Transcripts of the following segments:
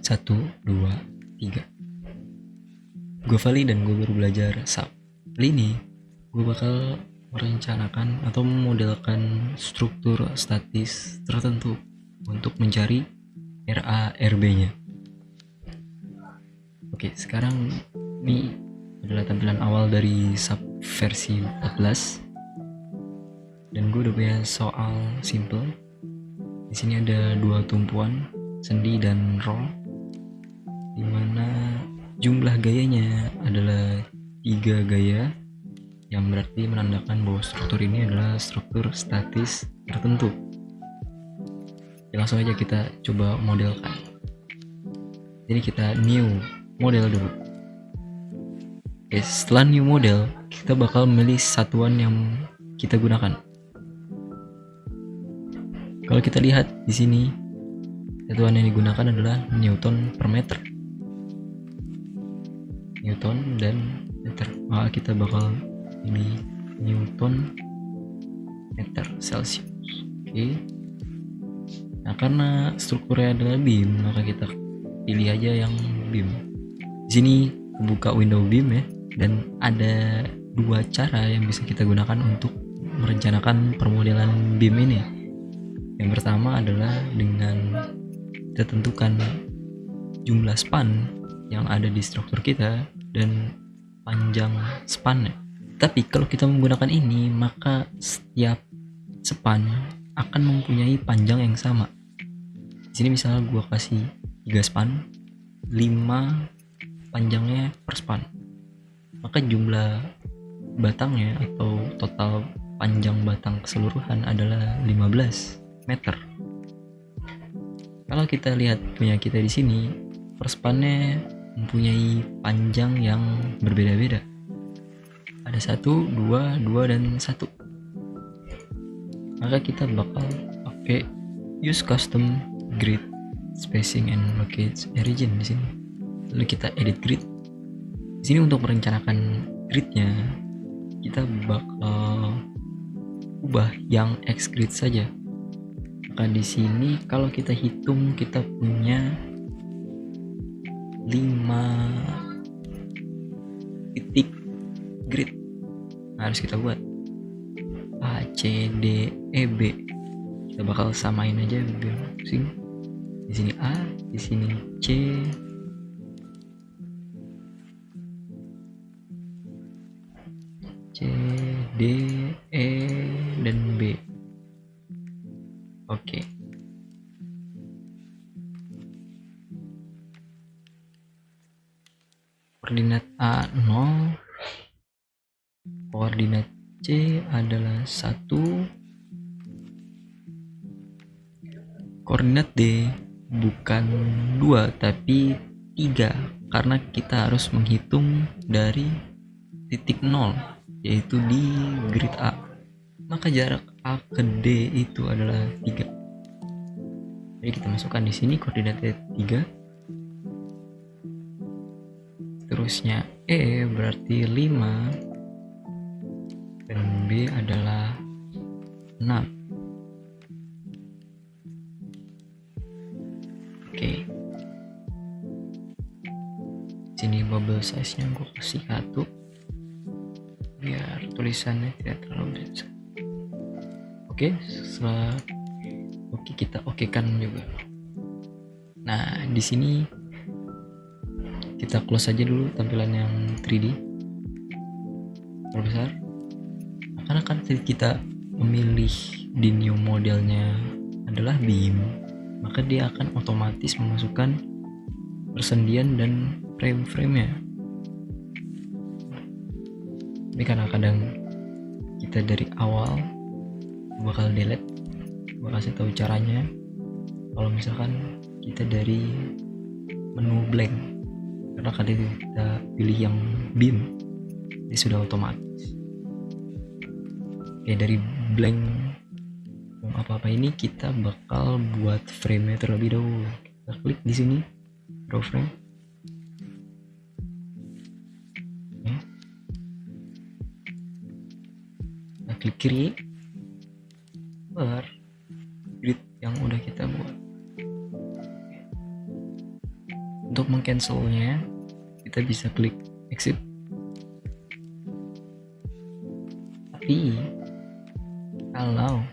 Satu, dua, tiga. Gue Vali dan gue baru belajar SAP. Kali ini gue bakal merencanakan atau memodelkan struktur statis tertentu untuk mencari RA-RB-nya. Oke, sekarang ini adalah tampilan awal dari SAP versi 14 dan gue udah punya soal simple. Di sini ada dua tumpuan, sendi dan roll, dimana jumlah gayanya adalah 3 gaya, yang berarti menandakan bahwa struktur ini adalah struktur statis tertentu. Langsung aja kita coba modelkan. Jadi kita new model dulu. Oke, setelah new model, kita bakal memilih satuan yang kita gunakan. Kalau kita lihat di sini, satuan yang digunakan adalah Newton per meter. Newton dan meter. Maka kita bakal ini Newton meter Celsius. Oke. Nah, karena strukturnya adalah beam, maka kita pilih aja yang beam. Di sini buka window beam ya, dan ada dua cara yang bisa kita gunakan untuk merencanakan permodelan beam ini. Yang pertama adalah dengan kita tentukan jumlah span yang ada di struktur kita dan panjang spannya. Tapi kalau kita menggunakan ini, maka setiap span akan mempunyai panjang yang sama. Di sini misalnya gue kasih 3 span, 5 panjangnya per span. Maka jumlah batangnya atau total panjang batang keseluruhan adalah 15 meter. Kalau kita lihat punya kita di sini, per spannya mempunyai panjang yang berbeda-beda. Ada 1, 2, 2 dan 1. Maka kita bakal pakai use custom grid spacing and locate origin di sini. Lalu kita edit grid. Di sini untuk merencanakan gridnya, kita bakal ubah yang X grid saja. Maka di sini kalau kita hitung, kita punya 5 titik grid. Nah, harus kita buat A, C, D, E, B. Kita bakal samain aja biar pusing. Di sini A, di sini C, C, D, E, dan B. Oke. Koordinat A 0, koordinat C adalah 1, koordinat D bukan 2 tapi 3, karena kita harus menghitung dari titik 0, yaitu di grid A. Maka jarak A ke D itu adalah 3. Jadi kita masukkan di sini koordinatnya 3. Terusnya E berarti 5 dan B adalah 6. Oke. Sini bubble size-nya gue kasih 1 biar tulisannya tidak terlalu besar. Oke, setelah kita okekan juga. Nah, di sini kita close aja dulu tampilan yang 3D. Terlalu besar. Karena kan kita memilih di new modelnya adalah beam, maka dia akan otomatis memasukkan persendian dan frame-frame-nya. Ini karena kadang kita dari awal bakal delete, gue kasih tahu caranya. Kalau misalkan kita dari menu blank, karena kadang kita pilih yang beam, dia sudah otomatis. Oke, dari blank apa-apa ini kita bakal buat frame-nya terlebih dahulu. Kita klik di sini, draw frame. Oke. Kita klik kiri, grid yang udah kita buat. Untuk mengcancelnya kita bisa klik exit. Tapi kalau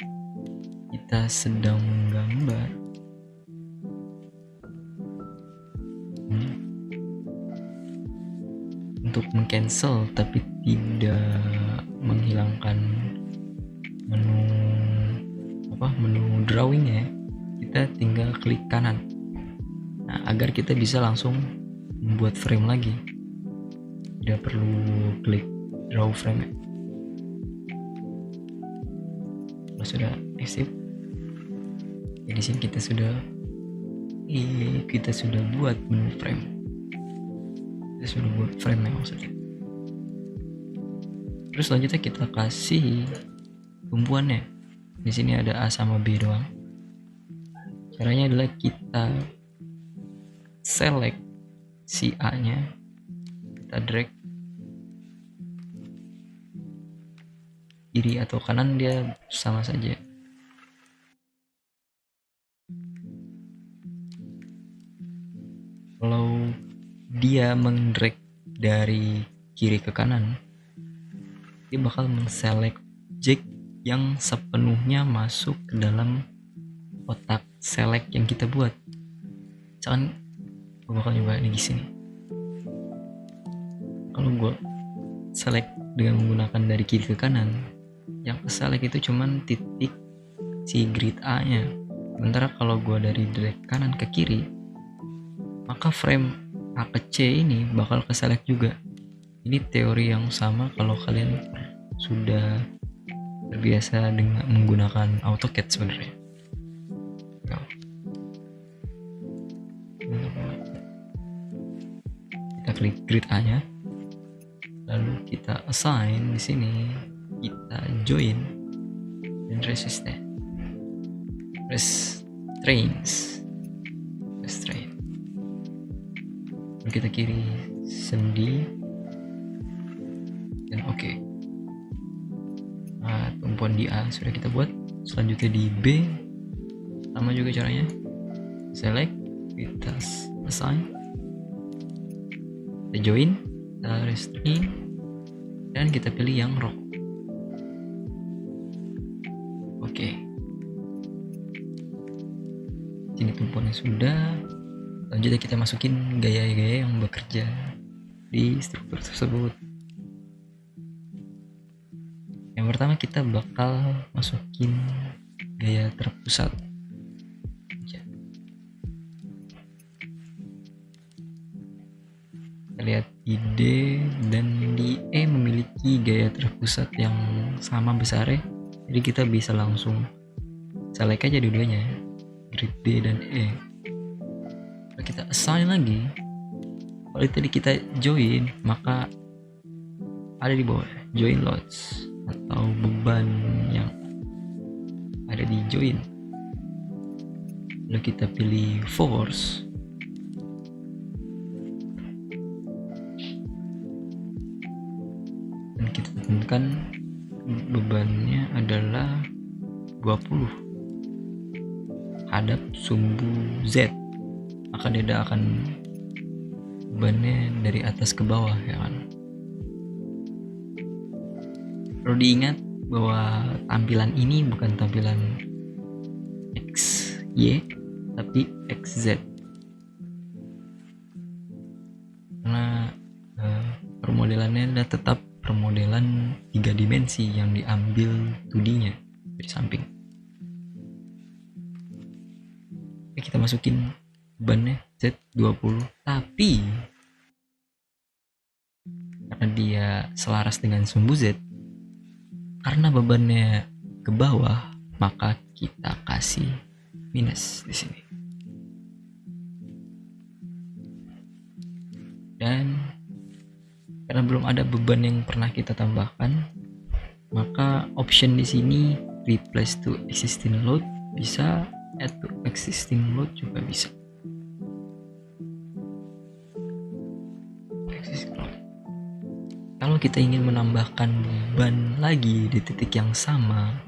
kita sedang menggambar untuk mengcancel tapi tidak menghilangkan menu drawingnya, kita tinggal klik kanan. Nah, agar kita bisa langsung membuat frame lagi, tidak perlu klik draw frame. Kalau sudah exit, ya di sini kita sudah buat menu frame. Kita sudah buat frame yang maksudnya. Terus selanjutnya kita kasih tumpuannya. Di sini ada A sama B doang. Caranya adalah kita select si A-nya, kita drag kiri atau kanan, dia sama saja. Kalau dia mengdrag dari kiri ke kanan, dia bakal men-select objek yang sepenuhnya masuk ke dalam kotak select yang kita buat. Misalkan gue bakal nyoba ini di sini. Kalau gue select dengan menggunakan dari kiri ke kanan, yang ke select itu cuman titik si grid A nya. Sementara kalau gue dari drag kanan ke kiri, maka frame A ke C ini bakal ke select juga. Ini teori yang sama kalau kalian sudah terbiasa dengan menggunakan AutoCAD sebenarnya. Kita klik grid A nya, lalu kita assign di sini, kita join dan restrain. Lalu kita kiri sendi dan oke. Nah, tumpuan di A sudah kita buat. Selanjutnya di B sama juga caranya. Select, kita assign, kita join, kita restrain, dan kita pilih yang rock. Oke. Sini tumpuannya sudah. Selanjutnya kita masukin gaya-gaya yang bekerja di struktur tersebut. Yang pertama kita bakal masukin gaya terpusat. Kita lihat di D dan di E memiliki gaya terpusat yang sama besarnya, jadi kita bisa langsung select aja dua-duanya, grid D dan E. Kalau kita assign lagi, kalau tadi kita join, maka ada di bawah join loads atau beban yang ada di join. Lalu kita pilih force, dan kita tentukan bebannya adalah 20 hadap sumbu Z, maka dia akan bebannya dari atas ke bawah, ya kan. Perlu diingat bahwa tampilan ini bukan tampilan XY tapi XZ, karena permodelannya adalah tetap permodelan 3 dimensi yang diambil 2D-nya dari samping. Oke, kita masukin bebannya Z20, tapi karena dia selaras dengan sumbu Z, karena bebannya ke bawah, maka kita kasih minus di sini. Dan karena belum ada beban yang pernah kita tambahkan, maka option di sini replace to existing load bisa, add to existing load juga bisa. Kalau kita ingin menambahkan beban lagi di titik yang sama,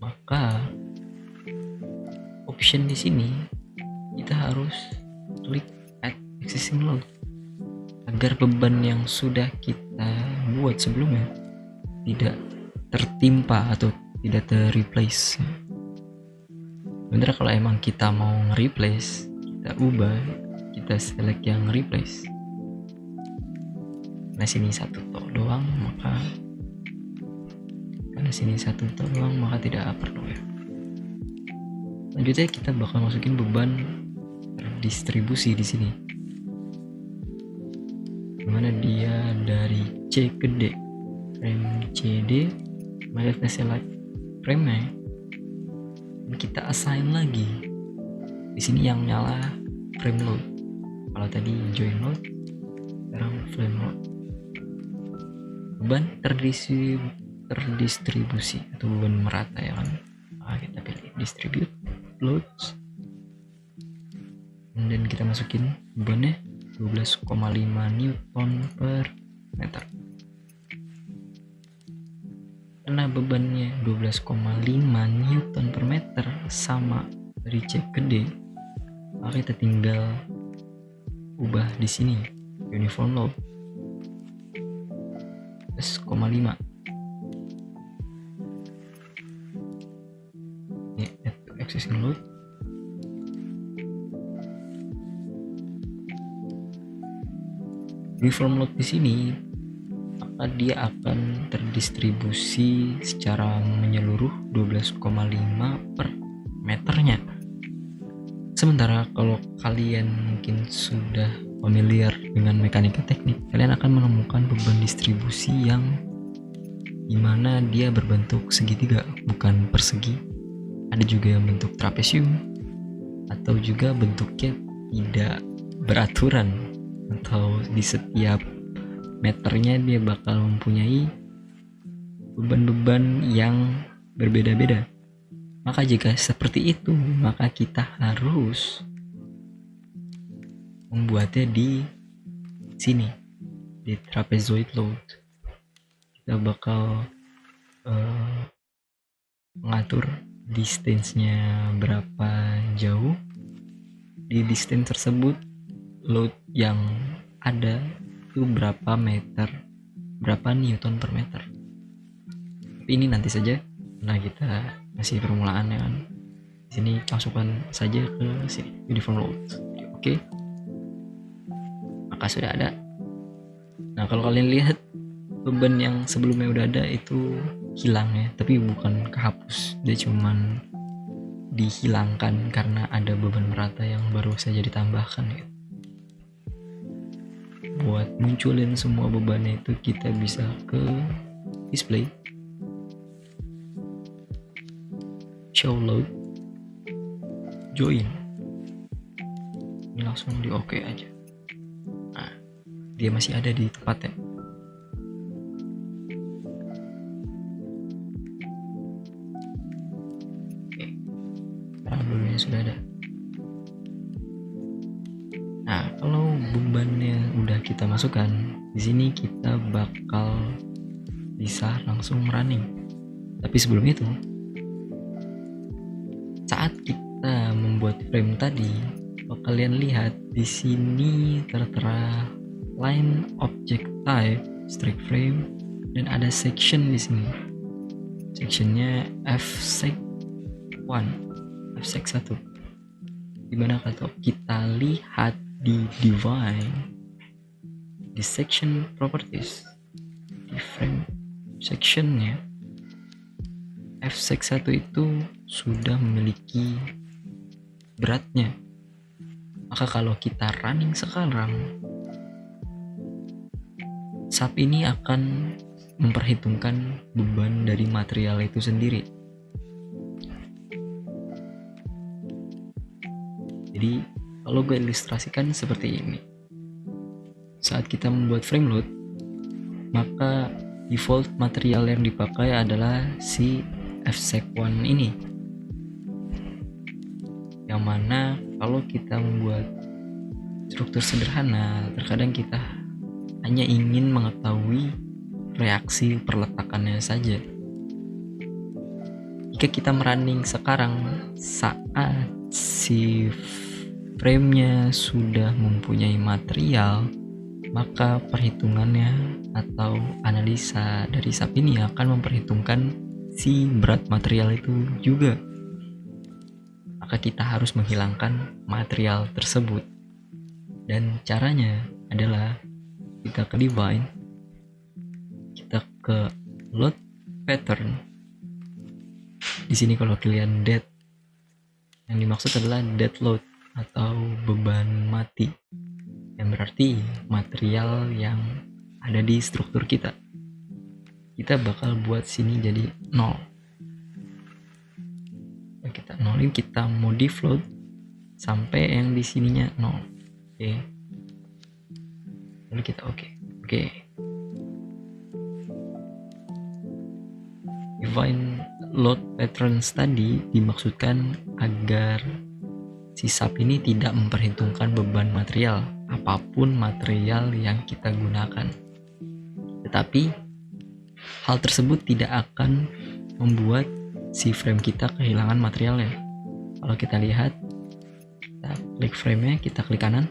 maka option di sini kita harus klik add existing load agar beban yang sudah kita buat sebelumnya tidak tertimpa atau tidak ter-replace. Sebenarnya kalau emang kita mau nge-replace, kita ubah, kita select yang replace. Nah sini satu tok doang, maka karena sini satu tok doang maka tidak perlu ya. Selanjutnya kita bakal masukin beban terdistribusi di sini, dimana dia dari C ke D, frame CD, maka kita select frame-nya, dan kita assign lagi. Di sini yang nyala frame load. Kalau tadi join load, sekarang frame load. Beban terdistribusi atau beban merata ya kan. Nah, kita pilih distribute loads, dan kita masukin bebannya 12,5 Newton per meter. Karena bebannya 12,5 Newton per meter sama dari C ke D, maka kita tinggal ubah di sini uniform load 12,5. Ini add to existing load. Uniform load di sini maka dia akan terdistribusi secara menyeluruh 12,5 per meternya. Sementara kalau kalian mungkin sudah familiar dengan mekanika teknik, kalian akan menemukan beban distribusi yang dimana dia berbentuk segitiga, bukan persegi. Ada juga yang bentuk trapesium, atau juga bentuknya tidak beraturan, atau di setiap meternya dia bakal mempunyai beban-beban yang berbeda-beda. Maka jika seperti itu, maka kita harus membuatnya di sini, di trapezoid load. Kita bakal mengatur distance-nya berapa jauh. Di distance tersebut load yang ada itu berapa meter, berapa newton per meter. Tapi ini nanti saja. Nah kita masih permulaan ya kan. Di sini masukkan saja ke sini uniform load. Oke. Maka sudah ada. Nah kalau kalian lihat beban yang sebelumnya udah ada itu hilang ya, tapi bukan kehapus, dia cuman dihilangkan karena ada beban merata yang baru saja ditambahkan ya. Buat munculin semua bebannya itu kita bisa ke display, show load, join, ini langsung di OK aja. Nah dia masih ada di tempatnya. Oke, parabolanya sudah ada. Nah, kalau bebannya udah kita masukkan, di sini kita bakal bisa langsung running. Tapi sebelum itu, saat kita membuat frame tadi, kalau kalian lihat di sini tertera line object type strict frame dan ada section di sini. Sectionnya fsec1, fsec1. Dimana kalau kita lihat di define, di section properties, di frame sectionnya, fsec1 itu sudah memiliki beratnya. Maka kalau kita running sekarang, SAP ini akan memperhitungkan beban dari material itu sendiri. Jadi kalau gue ilustrasikan seperti ini, saat kita membuat frame load, maka default material yang dipakai adalah si fsec1 ini, yang mana kalau kita membuat struktur sederhana, terkadang kita hanya ingin mengetahui reaksi perletakannya saja. Jika kita merunning sekarang saat si frame-nya sudah mempunyai material, maka perhitungannya atau analisa dari SAP ini akan memperhitungkan si berat material itu juga. Maka kita harus menghilangkan material tersebut. Dan caranya adalah kita ke define, kita ke load pattern. Di sini kalau kalian dead, yang dimaksud adalah dead load atau beban mati, yang berarti material yang ada di struktur kita. Kita bakal buat sini jadi 0. Kita nolin, kita modif load sampai yang di sininya 0. Oke. Lalu kita oke. Define load patterns tadi dimaksudkan agar si SAP ini tidak memperhitungkan beban material, apapun material yang kita gunakan. Tetapi hal tersebut tidak akan membuat si frame kita kehilangan materialnya. Kalau kita lihat, kita klik frame-nya, kita klik kanan,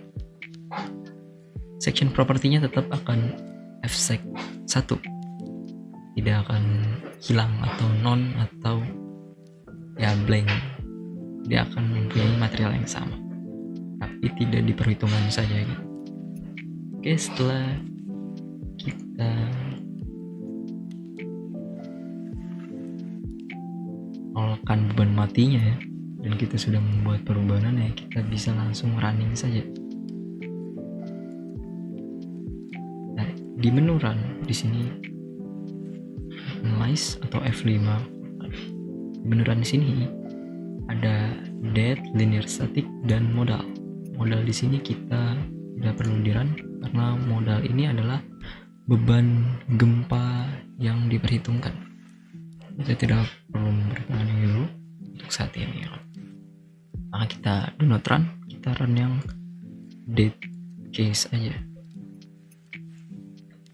section property-nya tetap akan fsec 1, tidak akan hilang atau non atau ya blank. Dia akan mempunyai material yang sama, tapi tidak diperhitungkan saja gitu. Oke, setelah kita nolkan beban matinya ya, dan kita sudah membuat perubahan ya, kita bisa langsung running saja. Nah, di menu run di sini analyze atau F5. Di menu run di sini ada dead, linear static, dan modal. Modal di sini kita tidak perlu di run karena modal ini adalah beban gempa yang diperhitungkan. Kita tidak perlu memperhitungkan ini dulu untuk saat ini. Maka kita do not run, kita run yang dead case aja.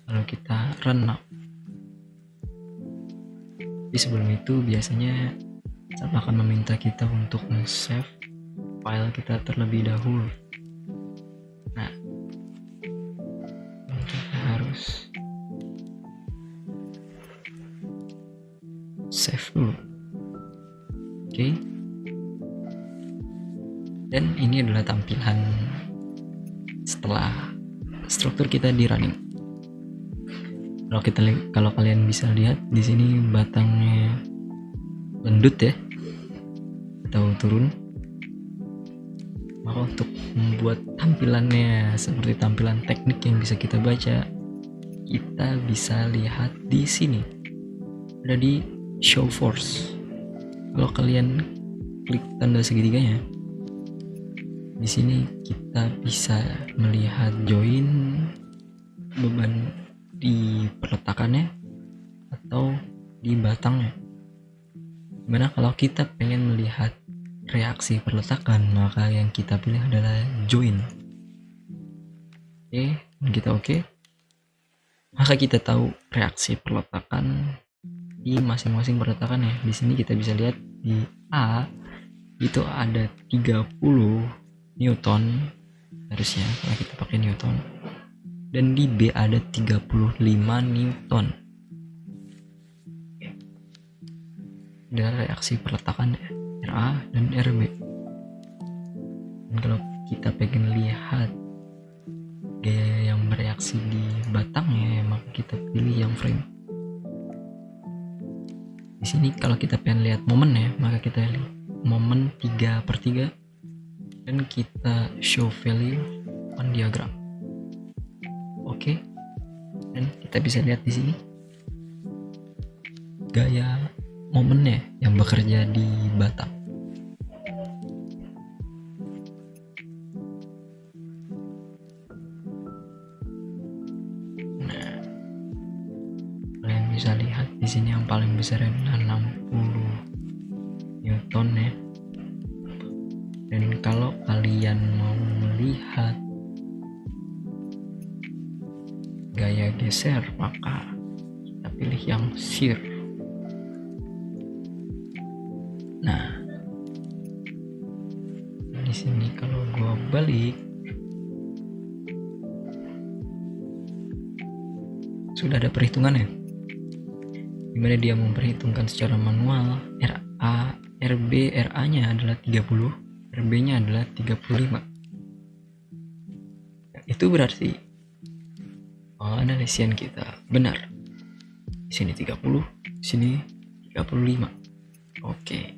Lalu kita run now. Tapi sebelum itu biasanya SAP akan meminta kita untuk nge-save file kita terlebih dahulu. Nah, kita harus save dulu. Oke. Dan ini adalah tampilan setelah struktur kita di running. Kalau kalian bisa lihat di sini batangnya lendut ya atau turun. Maka untuk membuat tampilannya seperti tampilan teknik yang bisa kita baca, kita bisa lihat di sini. Ada di show force. Kalau kalian klik tanda segitiganya, di sini kita bisa melihat join beban di peletakannya atau di batangnya. Dimana kalau kita pengen melihat reaksi peletakan, maka yang kita pilih adalah join. Oke, kita oke. Maka kita tahu reaksi peletakan di masing-masing peletakan ya. Di sini kita bisa lihat di A itu ada 30 Newton harusnya kalau kita pakai Newton, dan di B ada 35 Newton. Ada reaksi peletakan RA dan RB. Dan kalau kita pengen lihat gaya yang bereaksi di batangnya, maka kita pilih yang frame. Di sini kalau kita pengen lihat momen ya, maka kita lihat momen 3/3 dan kita show value on diagram. Oke. Dan kita bisa lihat di sini gaya momennya yang bekerja di batang. Nah, kalian bisa lihat di sini yang paling besar adalah 60 Newton ya. Dan kalau kalian mau melihat gaya geser, maka kita pilih yang shear. Nah, di sini kalau gua balik. Sudah ada perhitungannya, dimana dia memperhitungkan secara manual. RA, RB, RA nya adalah 30, RB nya adalah 35. Itu berarti analisian kita benar. Di sini 30, di sini 35. Oke.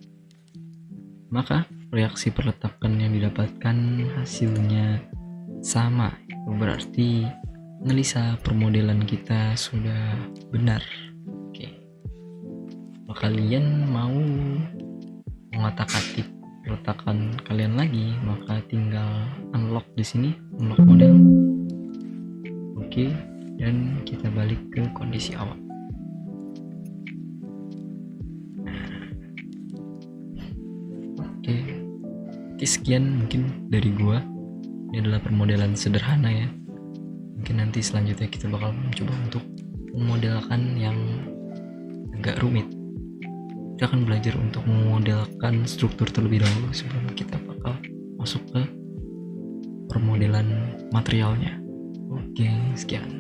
Maka reaksi perletakan yang didapatkan hasilnya sama. Itu berarti analisa permodelan kita sudah benar. Oke. Kalau kalian mau mengotak-atik peletakan kalian lagi, maka tinggal unlock di sini, unlock model. Oke, dan kita balik ke kondisi awal. Oke, sekian mungkin dari gua. Ini adalah permodelan sederhana ya. Mungkin nanti selanjutnya kita bakal mencoba untuk memodelkan yang agak rumit. Kita akan belajar untuk memodelkan struktur terlebih dahulu sebelum kita bakal masuk ke permodelan materialnya. Oke, sekian.